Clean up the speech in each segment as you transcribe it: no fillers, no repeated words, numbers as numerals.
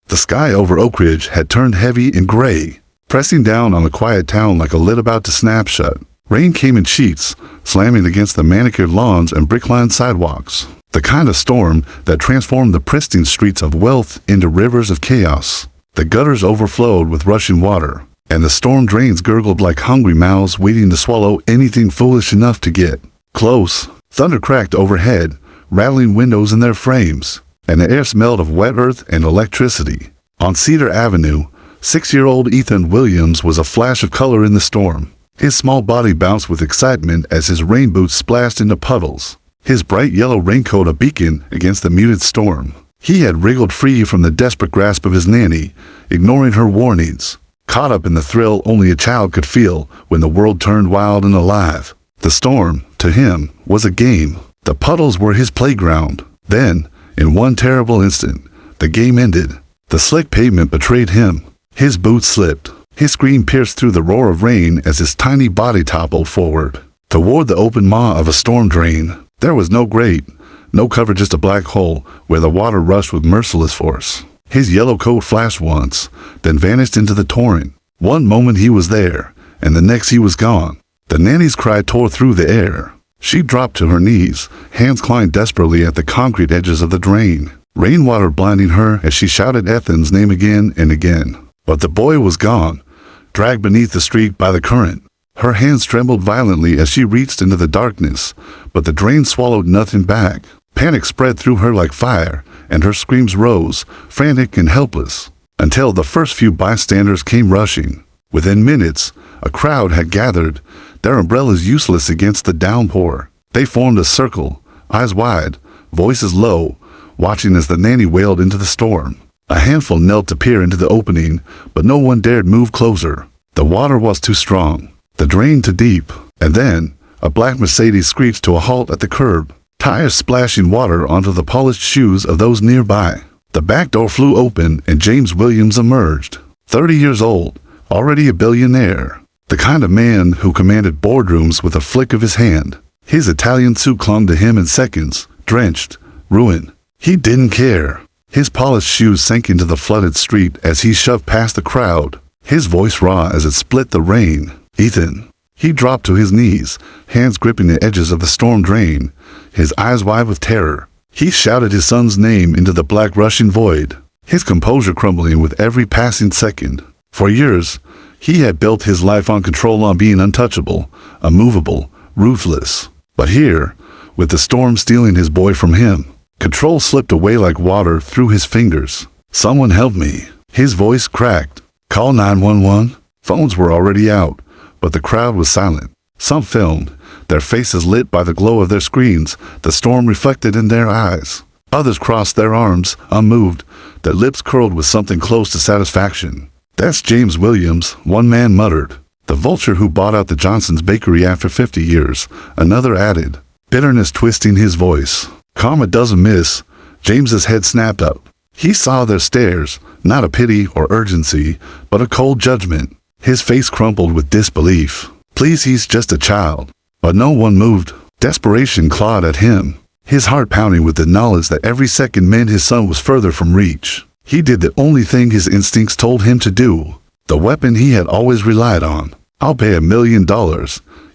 The sky over Oak Ridge had turned heavy and gray, pressing down on the quiet town like a lid about to snap shut. Rain came in sheets, slamming against the manicured lawns and brick-lined sidewalks. The kind of storm that transformed the pristine streets of wealth into rivers of chaos. The gutters overflowed with rushing water, and the storm drains gurgled like hungry mouths waiting to swallow anything foolish enough to get close. Thunder cracked overhead, rattling windows in their frames, and the air smelled of wet earth and electricity. On Cedar Avenue, 6-year-old Ethan Williams was a flash of color in the storm. His small body bounced with excitement as his rain boots splashed into puddles, his bright yellow raincoat a beacon against the muted storm. He had wriggled free from the desperate grasp of his nanny, ignoring her warnings, caught up in the thrill only a child could feel when the world turned wild and alive. The storm, to him, was a game. The puddles were his playground. Then, in one terrible instant, the game ended. The slick pavement betrayed him. His boots slipped. His scream pierced through the roar of rain as his tiny body toppled forward, toward the open maw of a storm drain. There was no grate, no cover, just a black hole where the water rushed with merciless force. His yellow coat flashed once, then vanished into the torrent. One moment he was there, and the next he was gone. The nanny's cry tore through the air. She dropped to her knees, hands clawing desperately at the concrete edges of the drain. Rainwater blinding her as she shouted Ethan's name again and again. But the boy was gone, dragged beneath the street by the current. Her hands trembled violently as she reached into the darkness, but the drain swallowed nothing back. Panic spread through her like fire, and her screams rose, frantic and helpless, until the first few bystanders came rushing. Within minutes, a crowd had gathered, their umbrellas useless against the downpour. They formed a circle, eyes wide, voices low, watching as the nanny wailed into the storm. A handful knelt to peer into the opening, but no one dared move closer. The water was too strong, the drain too deep. And then, a black Mercedes screeched to a halt at the curb, tires splashing water onto the polished shoes of those nearby. The back door flew open and James Williams emerged. 30 years old, already a billionaire. The kind of man who commanded boardrooms with a flick of his hand. His Italian suit clung to him in seconds, drenched, ruined. He didn't care. His polished shoes sank into the flooded street as he shoved past the crowd, his voice raw as it split the rain. Ethan. He dropped to his knees, hands gripping the edges of the storm drain, his eyes wide with terror. He shouted his son's name into the black rushing void, his composure crumbling with every passing second. For years, he had built his life on control, on being untouchable, immovable, ruthless. But here, with the storm stealing his boy from him, control slipped away like water through his fingers. Someone help me. His voice cracked. Call 911. Phones were already out, but the crowd was silent. Some filmed, their faces lit by the glow of their screens, the storm reflected in their eyes. Others crossed their arms, unmoved, their lips curled with something close to satisfaction. That's James Williams, one man muttered. The vulture who bought out the Johnson's bakery after 50 years, another added, bitterness twisting his voice. Karma doesn't miss. James's head snapped up. He saw their stares, not a pity or urgency, but a cold judgment. His face crumpled with disbelief. Please, he's just a child. But no one moved. Desperation clawed at him, his heart pounding with the knowledge that every second meant his son was further from reach. He did the only thing his instincts told him to do, the weapon he had always relied on. I'll pay $1 million,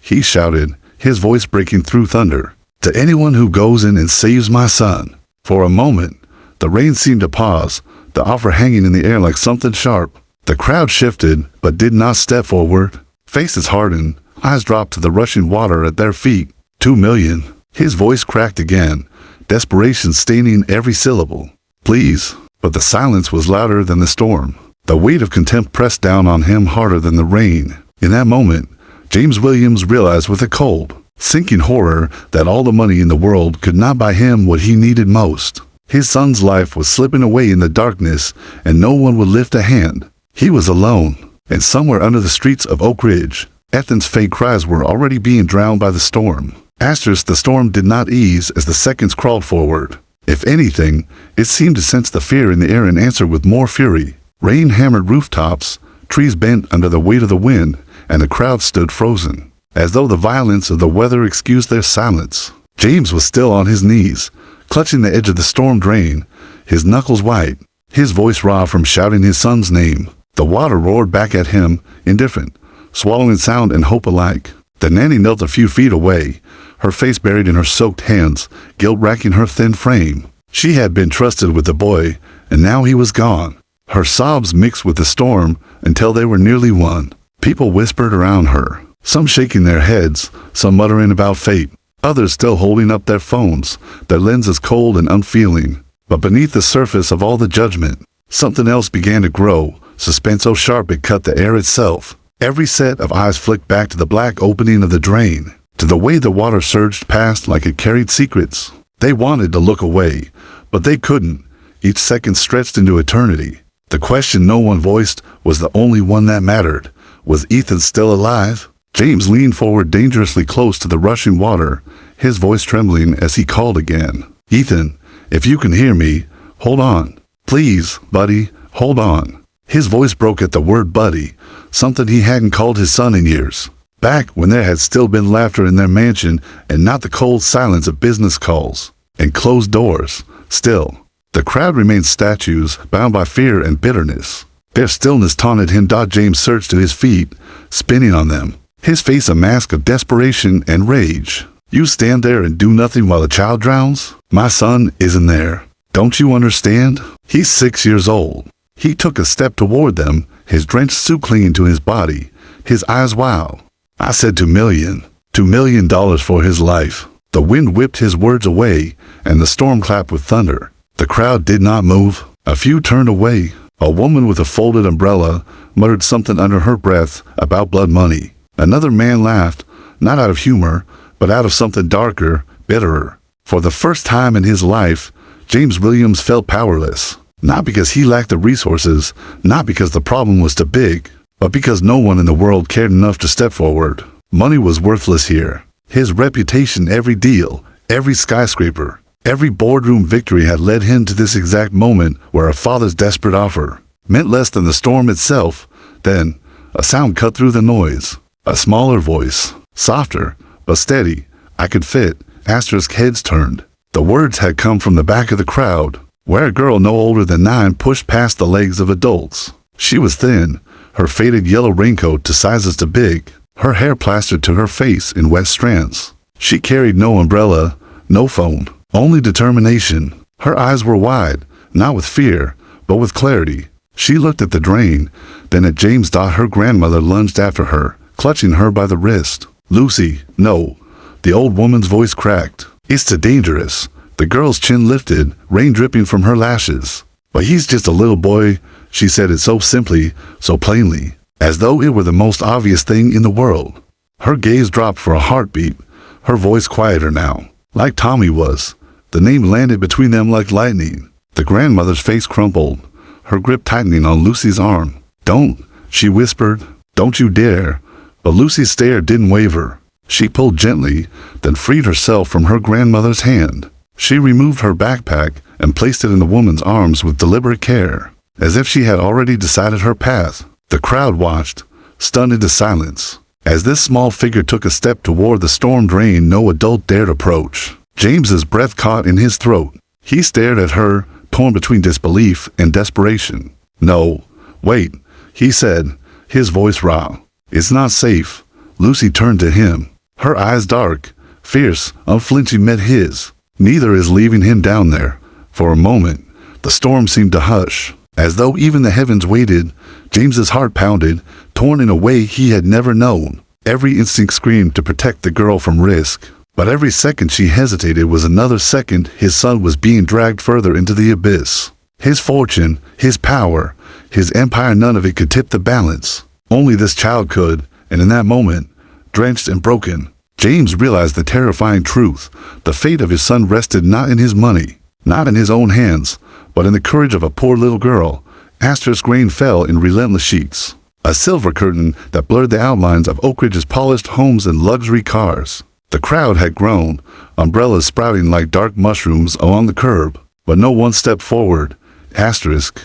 he shouted, his voice breaking through thunder, to anyone who goes in and saves my son. For a moment, the rain seemed to pause, the offer hanging in the air like something sharp. The crowd shifted, but did not step forward. Faces hardened, eyes dropped to the rushing water at their feet. $2 million. His voice cracked again, desperation staining every syllable. Please. But the silence was louder than the storm. The weight of contempt pressed down on him harder than the rain. In that moment, James Williams realized with a cold, sinking horror that all the money in the world could not buy him what he needed most. His son's life was slipping away in the darkness, and no one would lift a hand. He was alone, and somewhere under the streets of Oak Ridge, Ethan's faint cries were already being drowned by the storm. The storm did not ease as the seconds crawled forward. If anything, it seemed to sense the fear in the air and answer with more fury. Rain hammered rooftops, trees bent under the weight of the wind, and the crowd stood frozen, as though the violence of the weather excused their silence. James was still on his knees, clutching the edge of the storm drain, his knuckles white. his voice raw from shouting his son's name. The water roared back at him, indifferent, swallowing sound and hope alike. The nanny knelt a few feet away, her face buried in her soaked hands, guilt racking her thin frame. She had been trusted with the boy, and now he was gone. Her sobs mixed with the storm until they were nearly one. People whispered around her, some shaking their heads, some muttering about fate, others still holding up their phones, their lenses cold and unfeeling. But beneath the surface of all the judgment, something else began to grow, suspense so sharp it cut the air itself. Every set of eyes flicked back to the black opening of the drain, to the way the water surged past like it carried secrets. They wanted to look away, but they couldn't. Each second stretched into eternity. The question no one voiced was the only one that mattered. Was Ethan still alive? James leaned forward dangerously close to the rushing water, his voice trembling as he called again. Ethan, if you can hear me, hold on. Please, buddy, hold on. His voice broke at the word buddy, something he hadn't called his son in years. Back when there had still been laughter in their mansion and not the cold silence of business calls and closed doors. Still, the crowd remained statues, bound by fear and bitterness. Their stillness taunted him. James surged to his feet, spinning on them, his face a mask of desperation and rage. You stand there and do nothing while a child drowns? My son isn't there. Don't you understand? He's 6 years old. He took a step toward them, his drenched suit clinging to his body, his eyes wild. I said $2 million for his life. The wind whipped his words away, and the storm clapped with thunder. The crowd did not move. A few turned away. A woman with a folded umbrella muttered something under her breath about blood money. Another man laughed, not out of humor, but out of something darker, bitterer. For the first time in his life, James Williams felt powerless. Not because he lacked the resources, not because the problem was too big, but because no one in the world cared enough to step forward. Money was worthless here. His reputation, every deal, every skyscraper, every boardroom victory had led him to this exact moment where a father's desperate offer meant less than the storm itself. Then, a sound cut through the noise. A smaller voice, softer, but steady. I could fit. Asterisk heads turned. The words had come from the back of the crowd, where a girl no older than 9 pushed past the legs of adults. She was thin, her faded yellow raincoat to sizes too big, her hair plastered to her face in wet strands. She carried no umbrella, no phone, only determination. Her eyes were wide, not with fear, but with clarity. She looked at the drain, then at James. Her grandmother lunged after her, clutching her by the wrist. Lucy, no. The old woman's voice cracked. It's too dangerous. The girl's chin lifted, rain dripping from her lashes. But he's just a little boy, she said it so simply, so plainly, as though it were the most obvious thing in the world. Her gaze dropped for a heartbeat, her voice quieter now, like Tommy was. The name landed between them like lightning. The grandmother's face crumpled, her grip tightening on Lucy's arm. Don't, she whispered, don't you dare. But Lucy's stare didn't waver. She pulled gently, then freed herself from her grandmother's hand. She removed her backpack and placed it in the woman's arms with deliberate care, as if she had already decided her path. The crowd watched, stunned into silence, as this small figure took a step toward the storm drain no adult dared approach. James's breath caught in his throat. He stared at her, torn between disbelief and desperation. No, wait, he said, his voice raw. It's not safe. Lucy turned to him. Her eyes dark, fierce, unflinching met his. Neither is leaving him down there. For a moment, the storm seemed to hush. As though even the heavens waited, James's heart pounded, torn in a way he had never known. Every instinct screamed to protect the girl from risk. But every second she hesitated was another second his son was being dragged further into the abyss. His fortune, his power, his empire, none of it could tip the balance. Only this child could, and in that moment, drenched and broken, James realized the terrifying truth. The fate of his son rested not in his money, not in his own hands, but in the courage of a poor little girl. Asterisk rain fell in relentless sheets, a silver curtain that blurred the outlines of Oak Ridge's polished homes and luxury cars. The crowd had grown, umbrellas sprouting like dark mushrooms along the curb, but no one stepped forward. Asterisk.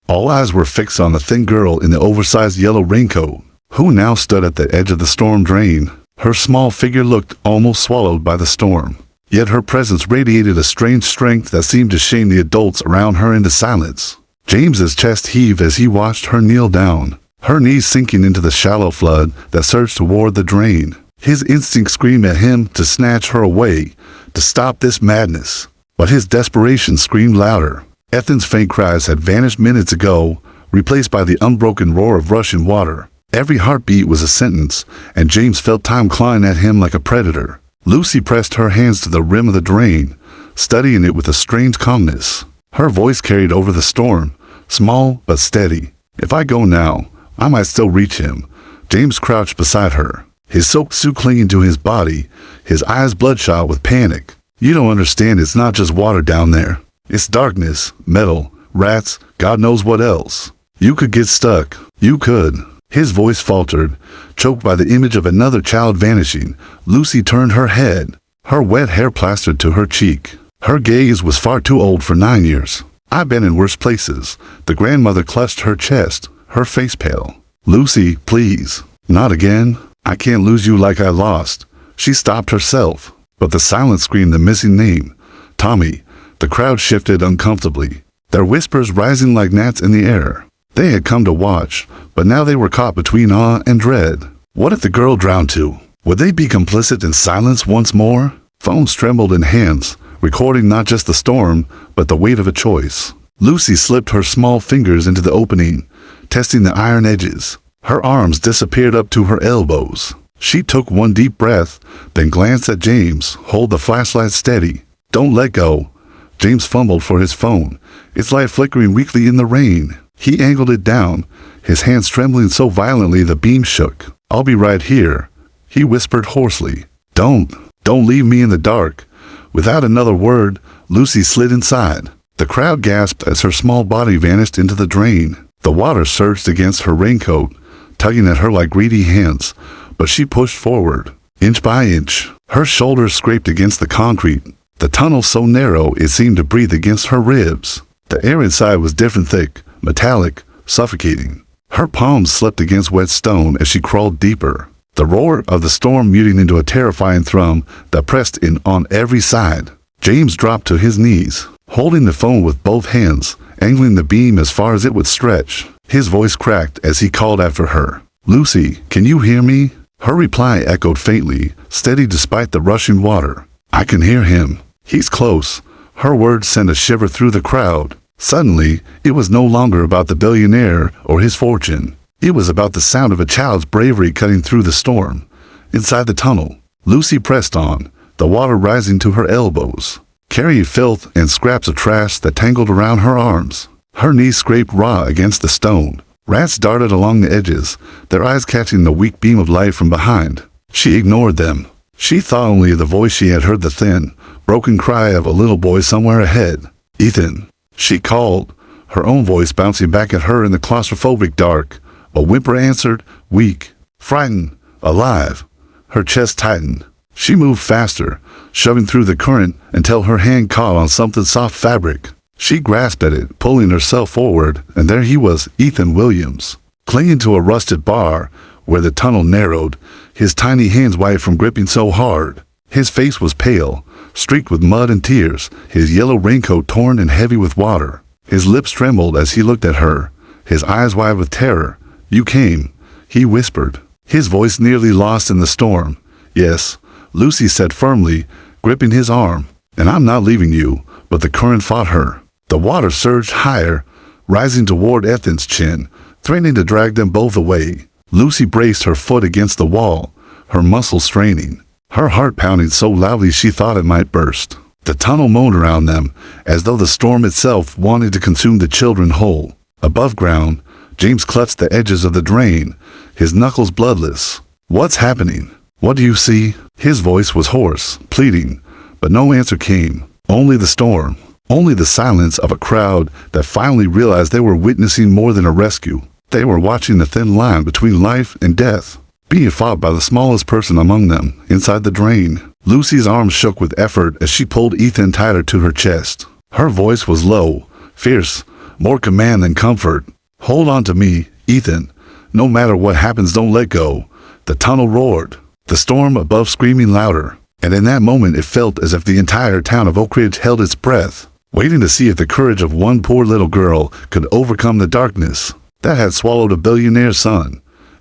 All eyes were fixed on the thin girl in the oversized yellow raincoat, who now stood at the edge of the storm drain. Her small figure looked almost swallowed by the storm, yet her presence radiated a strange strength that seemed to shame the adults around her into silence. James's chest heaved as he watched her kneel down, her knees sinking into the shallow flood that surged toward the drain. His instinct screamed at him to snatch her away, to stop this madness. But his desperation screamed louder. Ethan's faint cries had vanished minutes ago, replaced by the unbroken roar of rushing water. Every heartbeat was a sentence, and James felt time clawing at him like a predator. Lucy pressed her hands to the rim of the drain, studying it with a strange calmness. Her voice carried over the storm, small but steady. "If I go now, I might still reach him." James crouched beside her, his soaked suit clinging to his body, his eyes bloodshot with panic. "You don't understand, it's not just water down there. It's darkness, metal, rats, God knows what else. You could get stuck. You could." His voice faltered, choked by the image of another child vanishing. Lucy turned her head, her wet hair plastered to her cheek. Her gaze was far too old for 9 years. "I've been in worse places." The grandmother clutched her chest, her face pale. "Lucy, please. Not again. I can't lose you like I lost." She stopped herself, but the silence screamed the missing name. "Tommy." The crowd shifted uncomfortably, their whispers rising like gnats in the air. They had come to watch, but now they were caught between awe and dread. What if the girl drowned too? Would they be complicit in silence once more? Phones trembled in hands, recording not just the storm, but the weight of a choice. Lucy slipped her small fingers into the opening, testing the iron edges. Her arms disappeared up to her elbows. She took one deep breath, then glanced at James. "Hold the flashlight steady. Don't let go." James fumbled for his phone, its light flickering weakly in the rain. He angled it down, his hands trembling so violently the beam shook. "I'll be right here," he whispered hoarsely. Don't leave me in the dark." Without another word, Lucy slid inside. The crowd gasped as her small body vanished into the drain. The water surged against her raincoat, tugging at her like greedy hands, but she pushed forward, inch by inch. Her shoulders scraped against the concrete, the tunnel so narrow it seemed to breathe against her ribs. The air inside was different, thick, metallic, suffocating. Her palms slipped against wet stone as she crawled deeper, the roar of the storm muting into a terrifying thrum that pressed in on every side. James dropped to his knees, holding the phone with both hands, angling the beam as far as it would stretch. His voice cracked as he called after her. "Lucy, can you hear me?" Her reply echoed faintly, steady despite the rushing water. "I can hear him. He's close." Her words sent a shiver through the crowd. Suddenly, it was no longer about the billionaire or his fortune. It was about the sound of a child's bravery cutting through the storm. Inside the tunnel, Lucy pressed on, the water rising to her elbows, carrying filth and scraps of trash that tangled around her arms. Her knees scraped raw against the stone. Rats darted along the edges, their eyes catching the weak beam of light from behind. She ignored them. She thought only of the voice she had heard, the thin, broken cry of a little boy somewhere ahead. "Ethan," she called, her own voice bouncing back at her in the claustrophobic dark. A whimper answered, weak, frightened, alive. Her chest tightened. She moved faster, shoving through the current until her hand caught on something soft fabric. She grasped at it, pulling herself forward, and there he was, Ethan Williams, clinging to a rusted bar where the tunnel narrowed, his tiny hands white from gripping so hard. His face was pale, streaked with mud and tears, his yellow raincoat torn and heavy with water. His lips trembled as he looked at her, his eyes wide with terror. "You came," he whispered, his voice nearly lost in the storm. "Yes," Lucy said firmly, gripping his arm, "and I'm not leaving you." But the current fought her. The water surged higher, rising toward Ethan's chin, threatening to drag them both away. Lucy braced her foot against the wall, her muscles straining, her heart pounding so loudly she thought it might burst. The tunnel moaned around them, as though the storm itself wanted to consume the children whole. Above ground, James clutched the edges of the drain, his knuckles bloodless. "What's happening? What do you see?" His voice was hoarse, pleading, but no answer came. Only the storm, only the silence of a crowd that finally realized they were witnessing more than a rescue. They were watching the thin line between life and death, being fought by the smallest person among them, inside the drain. Lucy's arms shook with effort as she pulled Ethan tighter to her chest. Her voice was low, fierce, more command than comfort. "Hold on to me, Ethan. No matter what happens, don't let go." The tunnel roared, the storm above screaming louder, and in that moment it felt as if the entire town of Oak Ridge held its breath. waiting to see if the courage of one poor little girl could overcome the darkness that had swallowed a billionaire's son.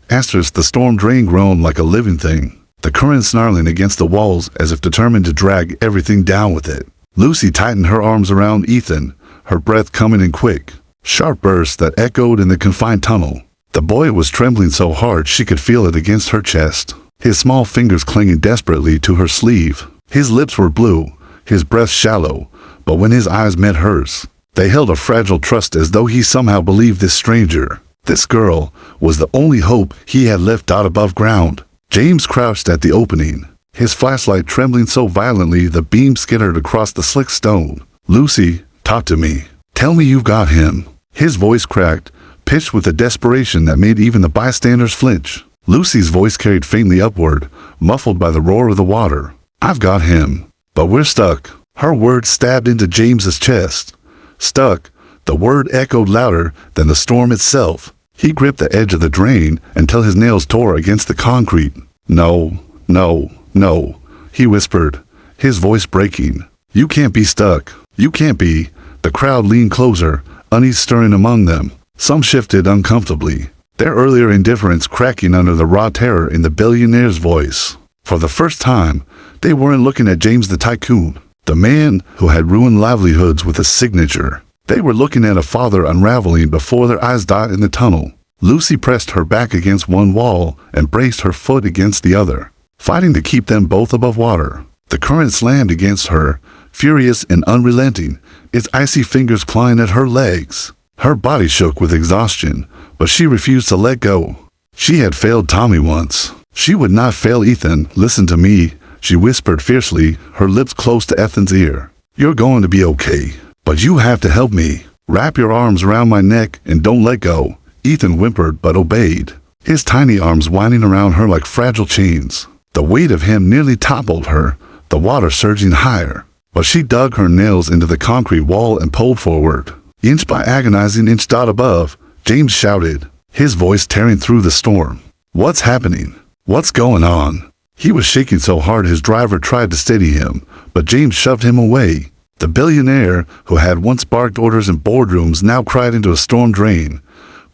Asterisk, the storm drain groaned like a living thing, the current snarling against the walls as if determined to drag everything down with it. Lucy tightened her arms around Ethan, her breath coming in quick, sharp bursts that echoed in the confined tunnel. The boy was trembling so hard she could feel it against her chest, his small fingers clinging desperately to her sleeve. His lips were blue, his breath shallow, but when his eyes met hers, they held a fragile trust as though he somehow believed this stranger, this girl, was the only hope he had left out above ground. James crouched at the opening, his flashlight trembling so violently the beam skittered across the slick stone. "Lucy, talk to me. Tell me you've got him." His voice cracked, pitched with a desperation that made even the bystanders flinch. Lucy's voice carried faintly upward, muffled by the roar of the water. "I've got him, but we're stuck." Her words stabbed into James's chest. Stuck. The word echoed louder than the storm itself. He gripped the edge of the drain until his nails tore against the concrete. "No, no, no," he whispered, his voice breaking. "You can't be stuck. You can't be." The crowd leaned closer, unease stirring among them. Some shifted uncomfortably, their earlier indifference cracking under the raw terror in the billionaire's voice. For the first time, they weren't looking at James the tycoon, the man who had ruined livelihoods with a signature. They were looking at a father unraveling before their eyes died in the tunnel. Lucy pressed her back against one wall and braced her foot against the other, fighting to keep them both above water. The current slammed against her, furious and unrelenting, its icy fingers clawing at her legs. Her body shook with exhaustion, but she refused to let go. She had failed Tommy once. She would not fail Ethan. "Listen to me," she whispered fiercely, her lips close to Ethan's ear. "You're going to be okay, but you have to help me. Wrap your arms around my neck and don't let go." Ethan whimpered but obeyed, his tiny arms winding around her like fragile chains. The weight of him nearly toppled her, the water surging higher, but she dug her nails into the concrete wall and pulled forward. Inch by agonizing inch dot above, James shouted, his voice tearing through the storm. "What's happening? What's going on?" He was shaking so hard his driver tried to steady him, but James shoved him away. The billionaire, who had once barked orders in boardrooms, now cried into a storm drain,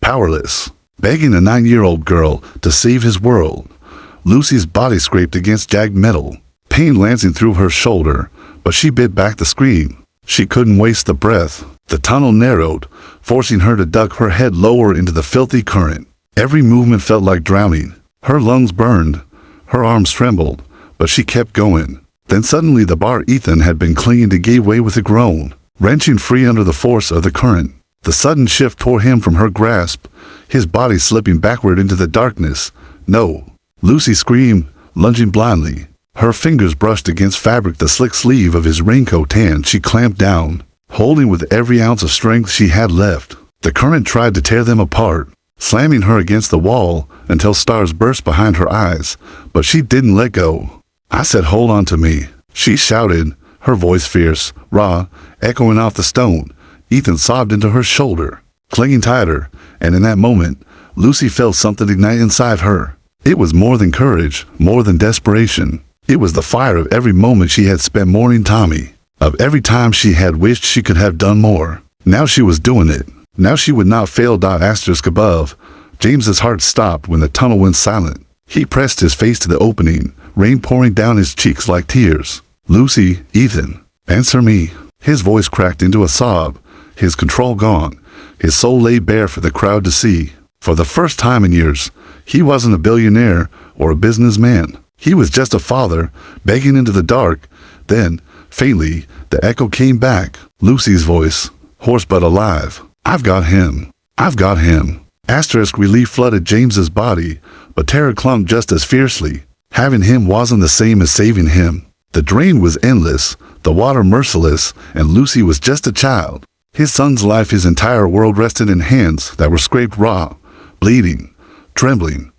powerless, begging a 9-year-old girl to save his world. Lucy's body scraped against jagged metal, pain lancing through her shoulder, but she bit back the scream. She couldn't waste the breath. The tunnel narrowed, forcing her to duck her head lower into the filthy current. Every movement felt like drowning. Her lungs burned, her arms trembled, but she kept going. Then suddenly the bar Ethan had been clinging to gave way with a groan, wrenching free under the force of the current. The sudden shift tore him from her grasp, his body slipping backward into the darkness. "No!" Lucy screamed, lunging blindly. Her fingers brushed against fabric, the slick sleeve of his raincoat tan. She clamped down, holding with every ounce of strength she had left. The current tried to tear them apart, slamming her against the wall until stars burst behind her eyes, but she didn't let go. "I said hold on to me," she shouted, her voice fierce, raw, echoing off the stone. Ethan sobbed into her shoulder, clinging tighter, and in that moment, Lucy felt something ignite inside her. It was more than courage, more than desperation. It was the fire of every moment she had spent mourning Tommy, of every time she had wished she could have done more. Now she was doing it. Now she would not fail. Asterisk above. James's heart stopped when the tunnel went silent. He pressed his face to the opening, rain pouring down his cheeks like tears. "Lucy, Ethan, answer me." His voice cracked into a sob, his control gone, his soul laid bare for the crowd to see. For the first time in years, he wasn't a billionaire or a businessman. He was just a father, begging into the dark. Then, faintly, the echo came back, Lucy's voice, hoarse but alive. "I've got him. I've got him." Asterisk relief flooded James's body, but terror clung just as fiercely. Having him wasn't the same as saving him. The drain was endless, the water merciless, and Lucy was just a child. His son's life, his entire world rested in hands that were scraped raw, bleeding, trembling.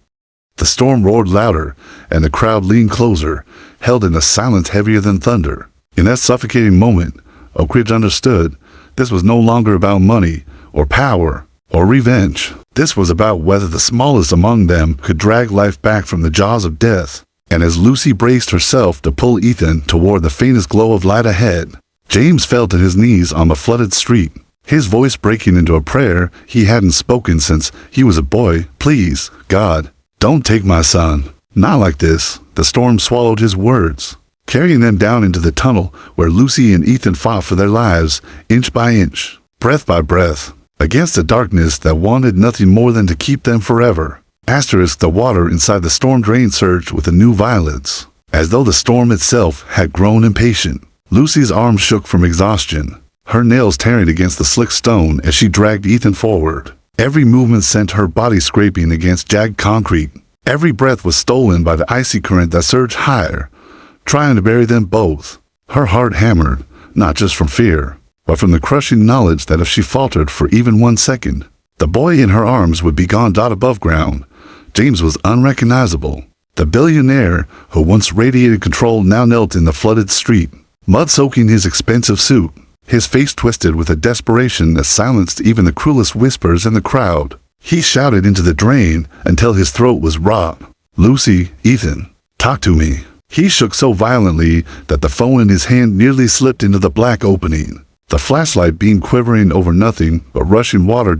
The storm roared louder, and the crowd leaned closer, held in a silence heavier than thunder. In that suffocating moment, Oak Ridge understood this was no longer about money, or power, or revenge. This was about whether the smallest among them could drag life back from the jaws of death. And as Lucy braced herself to pull Ethan toward the faintest glow of light ahead, James fell to his knees on the flooded street, his voice breaking into a prayer he hadn't spoken since he was a boy. Please, God, don't take my son. Not like this. The storm swallowed his words, carrying them down into the tunnel where Lucy and Ethan fought for their lives, inch by inch, breath by breath, against a darkness that wanted nothing more than to keep them forever. The water inside the storm drain surged with a new violence, as though the storm itself had grown impatient. Lucy's arms shook from exhaustion, her nails tearing against the slick stone as she dragged Ethan forward. Every movement sent her body scraping against jagged concrete. Every breath was stolen by the icy current that surged higher, trying to bury them both. Her heart hammered, not just from fear, but from the crushing knowledge that if she faltered for even 1 second, the boy in her arms would be gone above ground. James was unrecognizable. The billionaire who once radiated control now knelt in the flooded street, mud soaking his expensive suit, his face twisted with a desperation that silenced even the cruelest whispers in the crowd. He shouted into the drain until his throat was raw. Lucy, Ethan, talk to me. He shook so violently that the phone in his hand nearly slipped into the black opening. The flashlight beam quivering over nothing but rushing water.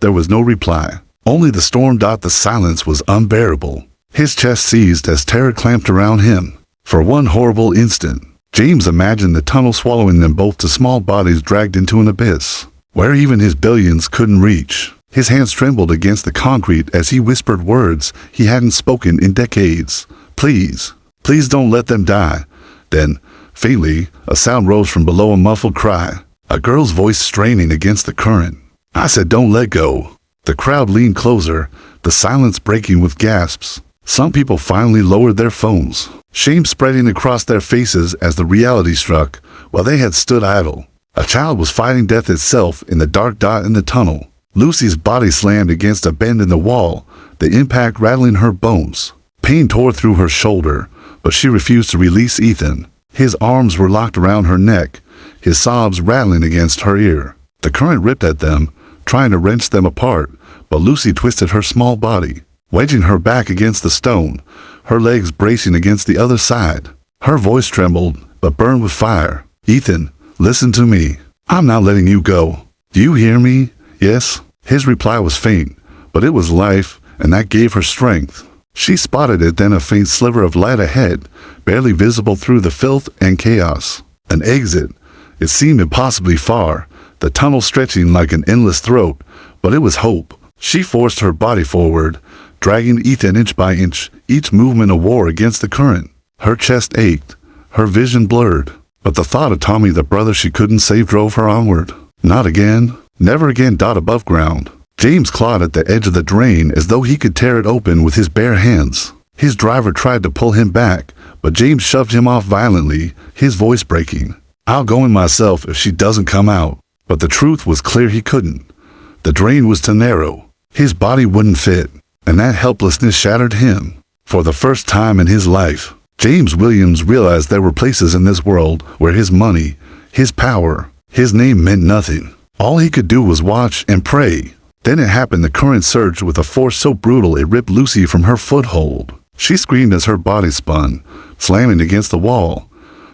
There was no reply. Only the storm. The silence was unbearable. His chest seized as terror clamped around him. For one horrible instant, James imagined the tunnel swallowing them both to small bodies dragged into an abyss, where even his billions couldn't reach. His hands trembled against the concrete as he whispered words he hadn't spoken in decades. Please, please don't let them die. Then, faintly, a sound rose from below, a muffled cry, a girl's voice straining against the current. I said don't let go. The crowd leaned closer, the silence breaking with gasps. Some people finally lowered their phones, shame spreading across their faces as the reality struck while they had stood idle. A child was fighting death itself in the dark. In the tunnel, Lucy's body slammed against a bend in the wall, the impact rattling her bones. Pain tore through her shoulder, but she refused to release Ethan. His arms were locked around her neck, his sobs rattling against her ear. The current ripped at them, trying to wrench them apart, but Lucy twisted her small body, wedging her back against the stone, her legs bracing against the other side. Her voice trembled, but burned with fire. Ethan, listen to me. I'm not letting you go. Do you hear me? Yes. His reply was faint, but it was life, and that gave her strength. She spotted it, then a faint sliver of light ahead, barely visible through the filth and chaos. An exit. It seemed impossibly far, the tunnel stretching like an endless throat, but it was hope. She forced her body forward, dragging Ethan inch by inch, each movement a war against the current. Her chest ached, her vision blurred, but the thought of Tommy, the brother she couldn't save, drove her onward. Not again. Never again. Above ground, James clawed at the edge of the drain as though he could tear it open with his bare hands. His driver tried to pull him back, but James shoved him off violently, his voice breaking. I'll go in myself if she doesn't come out. But the truth was clear, he couldn't. The drain was too narrow. His body wouldn't fit, and that helplessness shattered him. For the first time in his life, James Williams realized there were places in this world where his money, his power, his name meant nothing. All he could do was watch and pray. Then it happened. The current surged with a force so brutal it ripped Lucy from her foothold. She screamed as her body spun, slamming against the wall,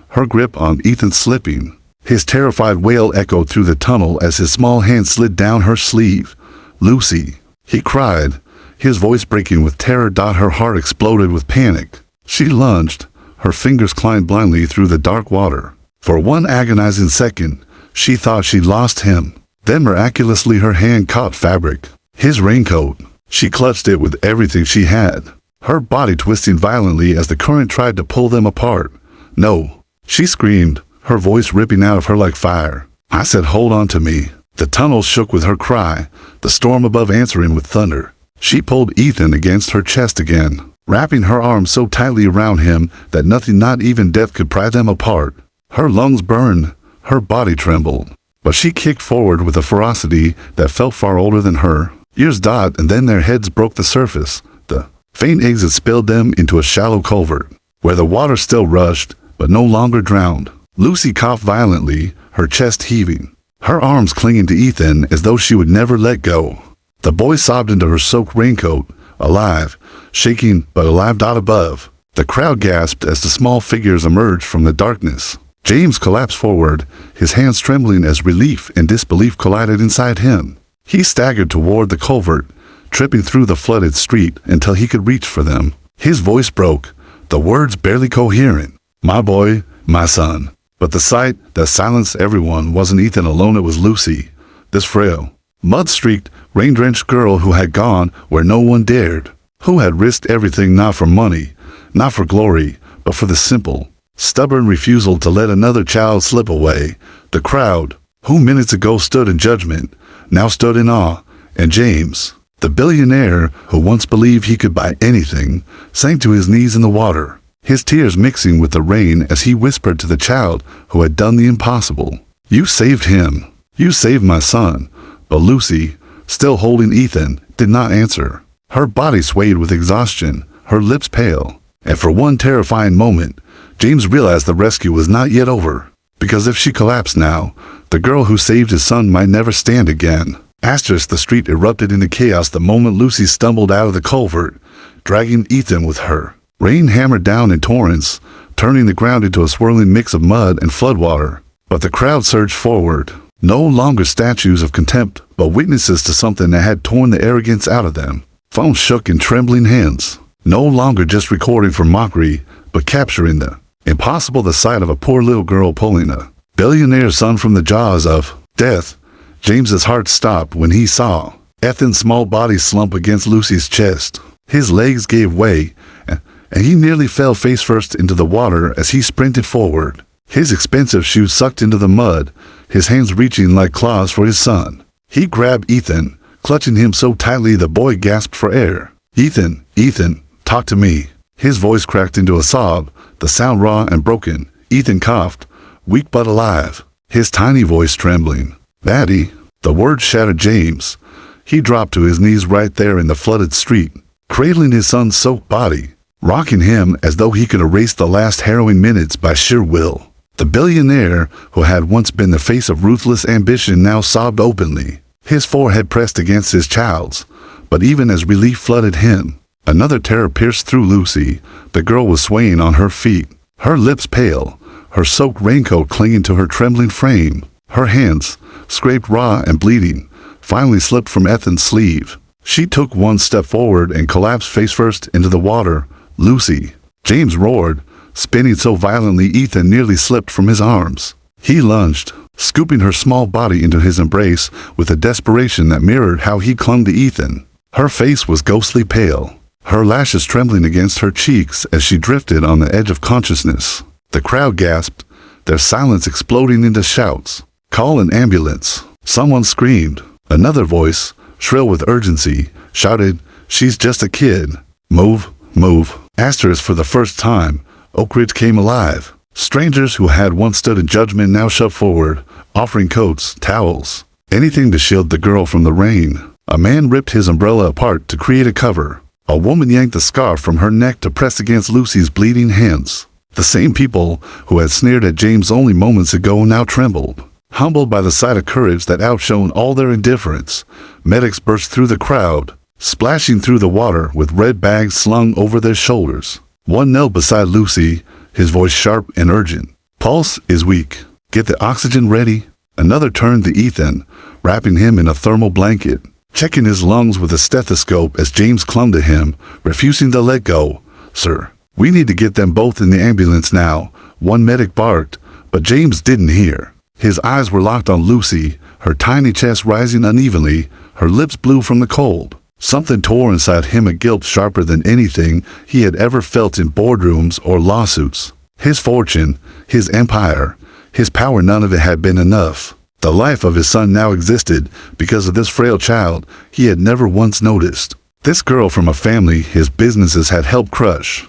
her grip on Ethan slipping. His terrified wail echoed through the tunnel as his small hand slid down her sleeve. Lucy, he cried, his voice breaking with terror. Her heart exploded with panic. She lunged, her fingers climbed blindly through the dark water. For one agonizing second, she thought she'd lost him. Then miraculously her hand caught fabric, his raincoat. She clutched it with everything she had, her body twisting violently as the current tried to pull them apart. No, she screamed, her voice ripping out of her like fire. I said hold on to me. The tunnel shook with her cry, the storm above answering with thunder. She pulled Ethan against her chest again, wrapping her arms so tightly around him that nothing, not even death, could pry them apart. Her lungs burned, her body trembled, but she kicked forward with a ferocity that felt far older than her. Years. And then their heads broke the surface. The faint exit spilled them into a shallow culvert, where the water still rushed, but no longer drowned. Lucy coughed violently, her chest heaving, her arms clinging to Ethan as though she would never let go. The boy sobbed into her soaked raincoat, alive, shaking but alive. Above, the crowd gasped as the small figures emerged from the darkness. James collapsed forward, his hands trembling as relief and disbelief collided inside him. He staggered toward the culvert, tripping through the flooded street until he could reach for them. His voice broke, the words barely coherent. My boy, my son. But the sight that silenced everyone wasn't Ethan alone, it was Lucy, this frail, mud-streaked, rain-drenched girl who had gone where no one dared, who had risked everything not for money, not for glory, but for the simple, stubborn refusal to let another child slip away. The crowd, who minutes ago stood in judgment, now stood in awe, and James, the billionaire who once believed he could buy anything, sank to his knees in the water, his tears mixing with the rain as he whispered to the child who had done the impossible. You saved him. You saved my son. But Lucy, still holding Ethan, did not answer. Her body swayed with exhaustion, her lips pale. And for one terrifying moment, James realized the rescue was not yet over. Because if she collapsed now, the girl who saved his son might never stand again. The street erupted into chaos the moment Lucy stumbled out of the culvert, dragging Ethan with her. Rain hammered down in torrents, turning the ground into a swirling mix of mud and floodwater. But the crowd surged forward, no longer statues of contempt, but witnesses to something that had torn the arrogance out of them. Phones shook in trembling hands, no longer just recording for mockery, but capturing the impossible, the sight of a poor little girl pulling a billionaire's son from the jaws of death. James's heart stopped when he saw Ethan's small body slump against Lucy's chest. His legs gave way, and he nearly fell face first into the water as he sprinted forward. His expensive shoes sucked into the mud, his hands reaching like claws for his son. He grabbed Ethan, clutching him so tightly the boy gasped for air. Ethan, Ethan, talk to me. His voice cracked into a sob, the sound raw and broken. Ethan coughed, weak but alive, his tiny voice trembling. Daddy, the word shattered James. He dropped to his knees right there in the flooded street, cradling his son's soaked body, rocking him as though he could erase the last harrowing minutes by sheer will. The billionaire, who had once been the face of ruthless ambition, now sobbed openly, his forehead pressed against his child's. But even as relief flooded him, another terror pierced through Lucy. The girl was swaying on her feet, her lips pale, her soaked raincoat clinging to her trembling frame. Her hands, scraped raw and bleeding, finally slipped from Ethan's sleeve. She took one step forward and collapsed face first into the water. Lucy! James roared, spinning so violently Ethan nearly slipped from his arms. He lunged, scooping her small body into his embrace with a desperation that mirrored how he clung to Ethan. Her face was ghostly pale, her lashes trembling against her cheeks as she drifted on the edge of consciousness. The crowd gasped, their silence exploding into shouts. Call an ambulance. Someone screamed. Another voice, shrill with urgency, shouted, she's just a kid. Move, move. For the first time, Oak Ridge came alive. Strangers who had once stood in judgment now shoved forward, offering coats, towels, anything to shield the girl from the rain. A man ripped his umbrella apart to create a cover. A woman yanked the scarf from her neck to press against Lucy's bleeding hands. The same people who had sneered at James only moments ago now trembled. Humbled by the sight of courage that outshone all their indifference, medics burst through the crowd, splashing through the water with red bags slung over their shoulders. One knelt beside Lucy, his voice sharp and urgent. Pulse is weak. Get the oxygen ready. Another turned to Ethan, wrapping him in a thermal blanket, checking his lungs with a stethoscope as James clung to him, refusing to let go. Sir, we need to get them both in the ambulance now, one medic barked, but James didn't hear. His eyes were locked on Lucy, her tiny chest rising unevenly, her lips blue from the cold. Something tore inside him, a guilt sharper than anything he had ever felt in boardrooms or lawsuits. His fortune, his empire, his power, none of it had been enough. The life of his son now existed because of this frail child he had never once noticed. This girl from a family his businesses had helped crush.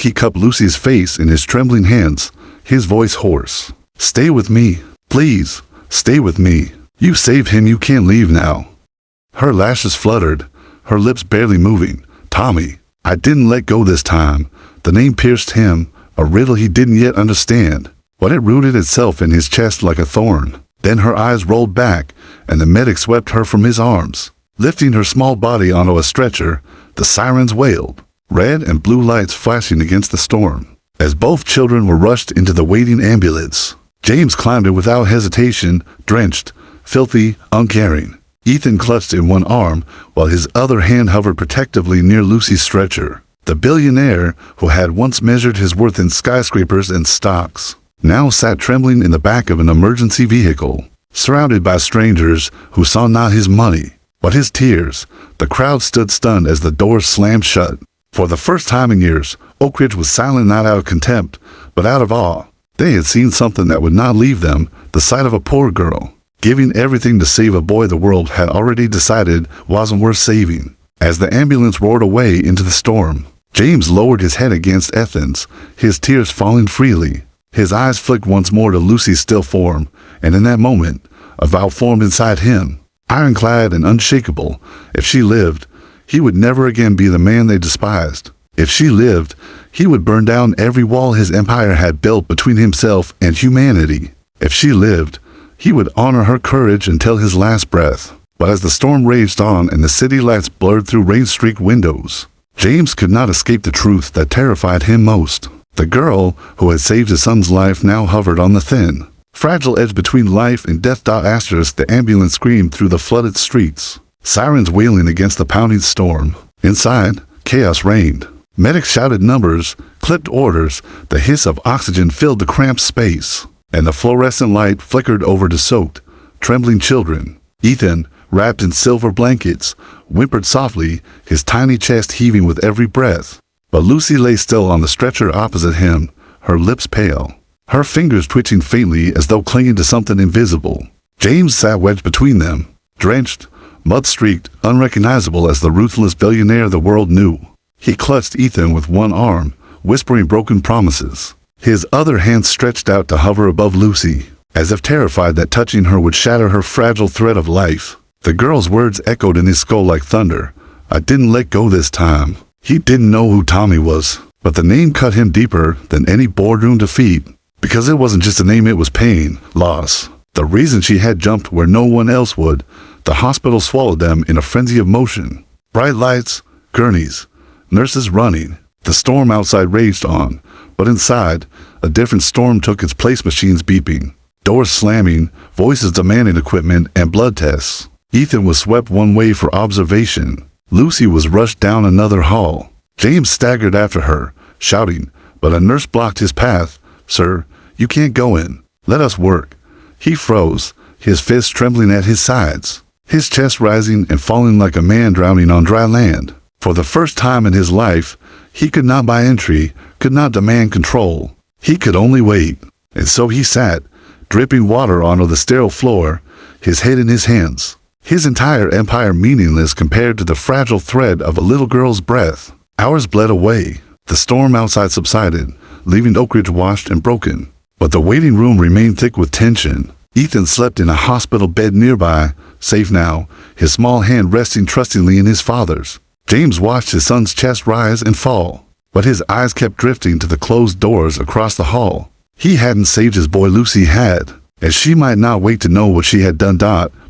He cupped Lucy's face in his trembling hands, his voice hoarse. Stay with me. Please, stay with me. You saved him, you can't leave now. Her lashes fluttered, her lips barely moving. Tommy, I didn't let go this time. The name pierced him, a riddle he didn't yet understand, but it rooted itself in his chest like a thorn. Then her eyes rolled back, and the medic swept her from his arms. Lifting her small body onto a stretcher, the sirens wailed, red and blue lights flashing against the storm. As both children were rushed into the waiting ambulance, James climbed it without hesitation, drenched, filthy, uncaring. Ethan clutched in one arm while his other hand hovered protectively near Lucy's stretcher. The billionaire, who had once measured his worth in skyscrapers and stocks, now sat trembling in the back of an emergency vehicle, surrounded by strangers who saw not his money, but his tears. The crowd stood stunned as the doors slammed shut. For the first time in years, Oak Ridge was silent not out of contempt, but out of awe. They had seen something that would not leave them, the sight of a poor girl, giving everything to save a boy the world had already decided wasn't worth saving. As the ambulance roared away into the storm, James lowered his head against Ethan's, his tears falling freely. His eyes flicked once more to Lucy's still form, and in that moment, a vow formed inside him, ironclad and unshakable. If she lived, he would never again be the man they despised. If she lived, he would burn down every wall his empire had built between himself and humanity. If she lived, he would honor her courage until his last breath. But as the storm raged on and the city lights blurred through rain-streaked windows, James could not escape the truth that terrified him most. The girl who had saved his son's life now hovered on the thin, fragile edge between life and death. As the ambulance screamed through the flooded streets, sirens wailing against the pounding storm. Inside, chaos reigned. Medics shouted numbers, clipped orders, the hiss of oxygen filled the cramped space, and the fluorescent light flickered over the soaked, trembling children. Ethan, wrapped in silver blankets, whimpered softly, his tiny chest heaving with every breath. But Lucy lay still on the stretcher opposite him, her lips pale, her fingers twitching faintly as though clinging to something invisible. James sat wedged between them, drenched, mud-streaked, unrecognizable as the ruthless billionaire the world knew. He clutched Ethan with one arm, whispering broken promises, his other hand stretched out to hover above Lucy, as if terrified that touching her would shatter her fragile thread of life. The girl's words echoed in his skull like thunder. I didn't let go this time. He didn't know who Tommy was, but the name cut him deeper than any boardroom defeat. Because it wasn't just a name, it was pain, loss. The reason she had jumped where no one else would. The hospital swallowed them in a frenzy of motion. Bright lights, gurneys, nurses running. The storm outside raged on, but inside, a different storm took its place. Machines beeping, doors slamming, voices demanding equipment and blood tests. Ethan was swept one way for observation. Lucy was rushed down another hall. James staggered after her, shouting, but a nurse blocked his path. Sir, you can't go in. Let us work. He froze, his fists trembling at his sides, his chest rising and falling like a man drowning on dry land. For the first time in his life, he could not buy entry, could not demand control. He could only wait. And so he sat, dripping water onto the sterile floor, his head in his hands, his entire empire meaningless compared to the fragile thread of a little girl's breath. Hours bled away. The storm outside subsided, leaving Oak Ridge washed and broken. But the waiting room remained thick with tension. Ethan slept in a hospital bed nearby, safe now, his small hand resting trustingly in his father's. James watched his son's chest rise and fall, but his eyes kept drifting to the closed doors across the hall. He hadn't saved his boy, Lucy had, as she might not wait to know what she had done.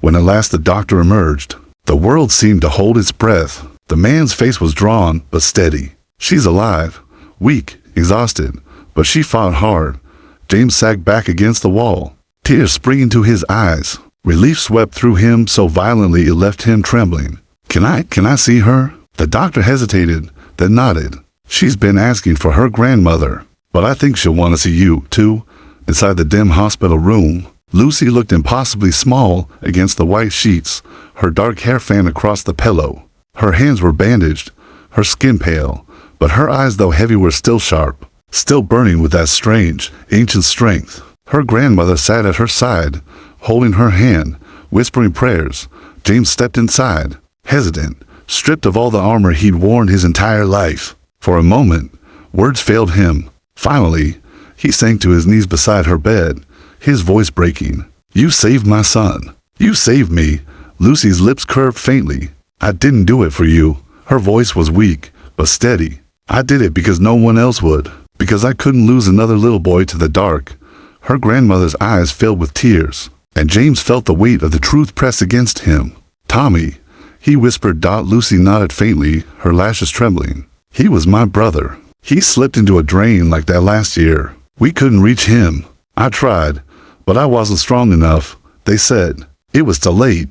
When at last the doctor emerged, the world seemed to hold its breath. The man's face was drawn but steady. She's alive, weak, exhausted, but she fought hard. James sagged back against the wall, tears springing to his eyes. Relief swept through him so violently it left him trembling. Can I see her? The doctor hesitated, then nodded. She's been asking for her grandmother, but I think she'll want to see you, too. Inside the dim hospital room, Lucy looked impossibly small against the white sheets, her dark hair fanned across the pillow. Her hands were bandaged, her skin pale, but her eyes, though heavy, were still sharp, still burning with that strange, ancient strength. Her grandmother sat at her side, holding her hand, whispering prayers. James stepped inside, hesitant, stripped of all the armor he'd worn his entire life. For a moment, words failed him. Finally, he sank to his knees beside her bed, his voice breaking. You saved my son. You saved me. Lucy's lips curved faintly. I didn't do it for you. Her voice was weak, but steady. I did it because no one else would, because I couldn't lose another little boy to the dark. Her grandmother's eyes filled with tears, and James felt the weight of the truth press against him. Tommy, he whispered. Lucy nodded faintly, her lashes trembling. He was my brother. He slipped into a drain like that last year. We couldn't reach him. I tried, but I wasn't strong enough, they said. It was too late.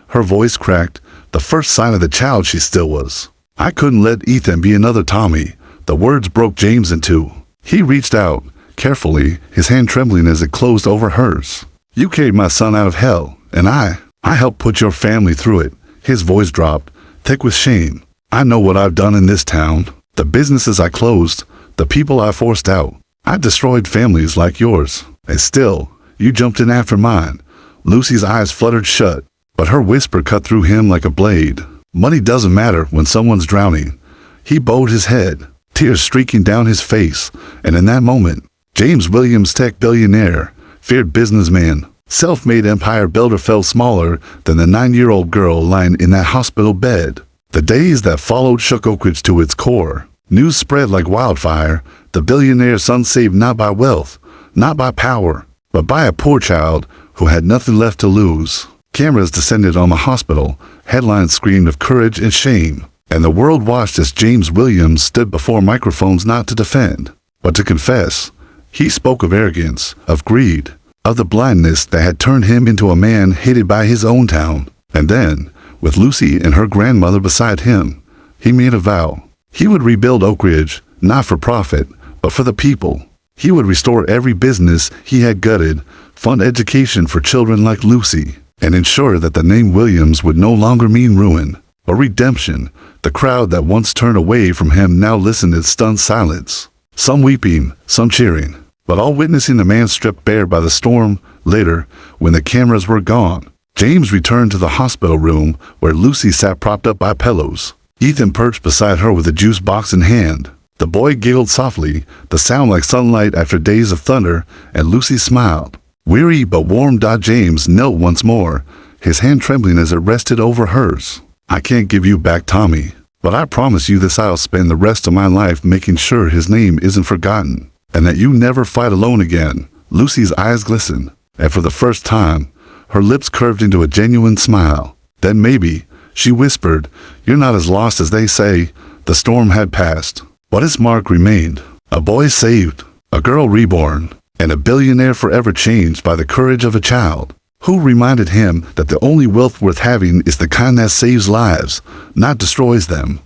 Her voice cracked, the first sign of the child she still was. I couldn't let Ethan be another Tommy. The words broke James in two. He reached out, carefully, his hand trembling as it closed over hers. You carried my son out of hell, and I helped put your family through it. His voice dropped, thick with shame. I know what I've done in this town. The businesses I closed, the people I forced out. I destroyed families like yours. And still, you jumped in after mine. Lucy's eyes fluttered shut, but her whisper cut through him like a blade. Money doesn't matter when someone's drowning. He bowed his head, tears streaking down his face, and in that moment, James Williams, tech billionaire, feared businessman, self-made empire builder felt smaller than the 9-year-old girl lying in that hospital bed. The days that followed shook Oak Ridge to its core. News spread like wildfire. The billionaire's son saved not by wealth, not by power, but by a poor child who had nothing left to lose. Cameras descended on the hospital. Headlines screamed of courage and shame. And the world watched as James Williams stood before microphones not to defend, but to confess. He spoke of arrogance, of greed, of the blindness that had turned him into a man hated by his own town. And then, with Lucy and her grandmother beside him, he made a vow. He would rebuild Oak Ridge, not for profit, but for the people. He would restore every business he had gutted, fund education for children like Lucy, and ensure that the name Williams would no longer mean ruin, but redemption. The crowd that once turned away from him now listened in stunned silence. Some weeping, some cheering, but all witnessing the man stripped bare by the storm. Later, when the cameras were gone, James returned to the hospital room where Lucy sat propped up by pillows. Ethan perched beside her with a juice box in hand. The boy giggled softly, the sound like sunlight after days of thunder, and Lucy smiled. Weary but warm. James knelt once more, his hand trembling as it rested over hers. I can't give you back Tommy, but I promise you this: I'll spend the rest of my life making sure his name isn't forgotten, and that you never fight alone again. Lucy's eyes glistened, and for the first time, her lips curved into a genuine smile. Then maybe, she whispered, you're not as lost as they say. The storm had passed, but its mark remained. A boy saved, a girl reborn, and a billionaire forever changed by the courage of a child, who reminded him that the only wealth worth having is the kind that saves lives, not destroys them.